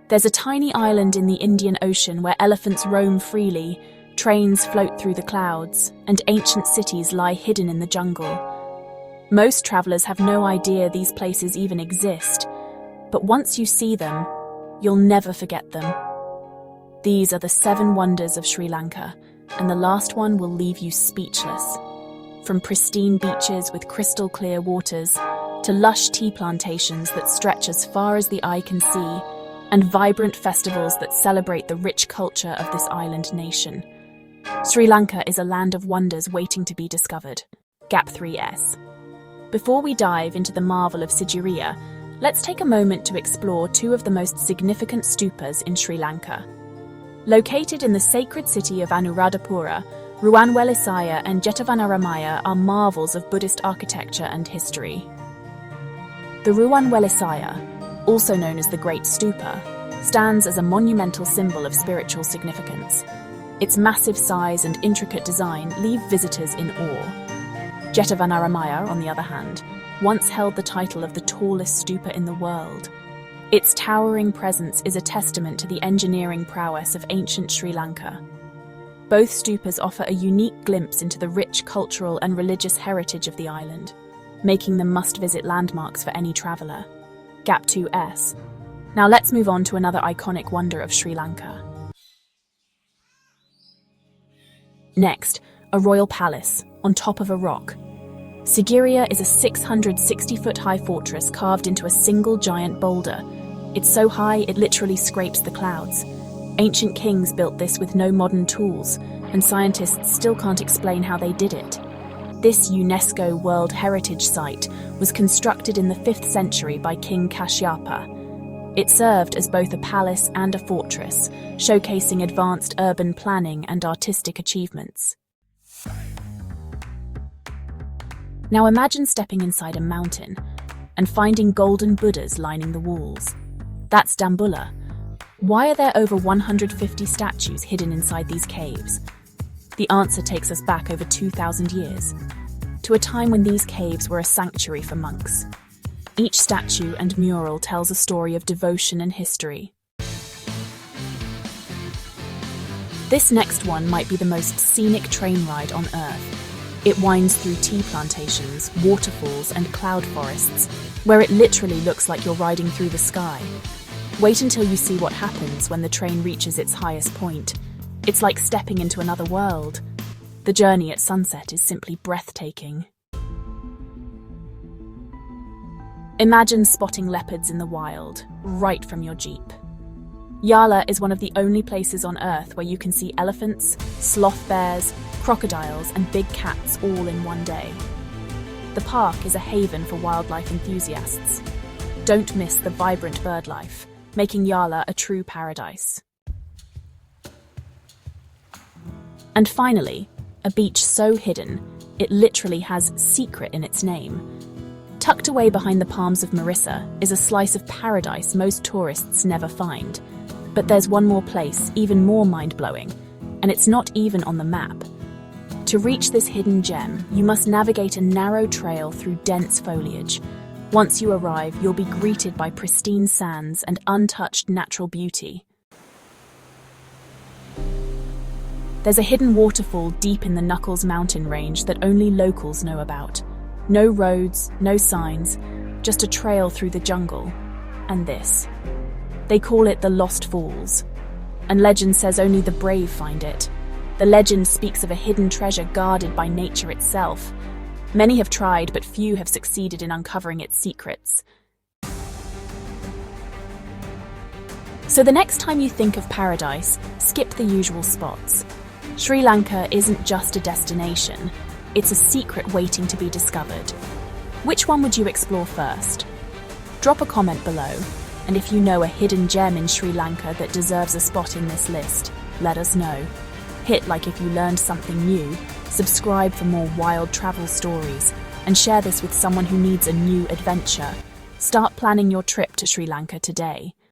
There's a tiny island in the Indian Ocean where elephants roam freely, trains float through the clouds, and ancient cities lie hidden in the jungle. Most travelers have no idea these places even exist, but once you see them, you'll never forget them. These are the 7 wonders of Sri Lanka, and the last one will leave you speechless. From pristine beaches with crystal clear waters, to lush tea plantations that stretch as far as the eye can see, and vibrant festivals that celebrate the rich culture of this island nation. Sri Lanka is a land of wonders waiting to be discovered. Gap 3S. Before we dive into the marvel of Sigiriya, let's take a moment to explore 2 of the most significant stupas in Sri Lanka. Located in the sacred city of Anuradhapura, Ruwanwelisaya and Jetavanaramaya are marvels of Buddhist architecture and history. The Ruwanwelisaya, also known as the Great Stupa, stands as a monumental symbol of spiritual significance. Its massive size and intricate design leave visitors in awe. Jetavanaramaya, on the other hand, once held the title of the tallest stupa in the world. Its towering presence is a testament to the engineering prowess of ancient Sri Lanka. Both stupas offer a unique glimpse into the rich cultural and religious heritage of the island, making them must-visit landmarks for any traveller. Gap 2S. Now let's move on to another iconic wonder of Sri Lanka. Next, a royal palace on top of a rock. Sigiriya is a 660-foot-high fortress carved into a single giant boulder. It's so high it literally scrapes the clouds. Ancient kings built this with no modern tools, and scientists still can't explain how they did it. This UNESCO World Heritage Site was constructed in the 5th century by King Kashyapa. It served as both a palace and a fortress, showcasing advanced urban planning and artistic achievements. Now imagine stepping inside a mountain and finding golden Buddhas lining the walls. That's Dambulla. Why are there over 150 statues hidden inside these caves? The answer takes us back over 2,000 years, to a time when these caves were a sanctuary for monks. Each statue and mural tells a story of devotion and history. This next one might be the most scenic train ride on Earth. It winds through tea plantations, waterfalls, and cloud forests, where it literally looks like you're riding through the sky. Wait until you see what happens when the train reaches its highest point. It's like stepping into another world. The journey at sunset is simply breathtaking. Imagine spotting leopards in the wild, right from your jeep. Yala is one of the only places on Earth where you can see elephants, sloth bears, crocodiles, and big cats all in one day. The park is a haven for wildlife enthusiasts. Don't miss the vibrant bird life, making Yala a true paradise. And finally, a beach so hidden, it literally has secret in its name. Tucked away behind the palms of Mirissa is a slice of paradise most tourists never find. But there's one more place, even more mind-blowing, and it's not even on the map. To reach this hidden gem, you must navigate a narrow trail through dense foliage. Once you arrive, you'll be greeted by pristine sands and untouched natural beauty. There's a hidden waterfall deep in the Knuckles mountain range that only locals know about. No roads, no signs, just a trail through the jungle. And this. They call it the Lost Falls. And legend says only the brave find it. The legend speaks of a hidden treasure guarded by nature itself. Many have tried, but few have succeeded in uncovering its secrets. So the next time you think of paradise, skip the usual spots. Sri Lanka isn't just a destination. It's a secret waiting to be discovered. Which one would you explore first? Drop a comment below, and if you know a hidden gem in Sri Lanka that deserves a spot in this list, let us know. Hit like if you learned something new, subscribe for more wild travel stories, and share this with someone who needs a new adventure. Start planning your trip to Sri Lanka today.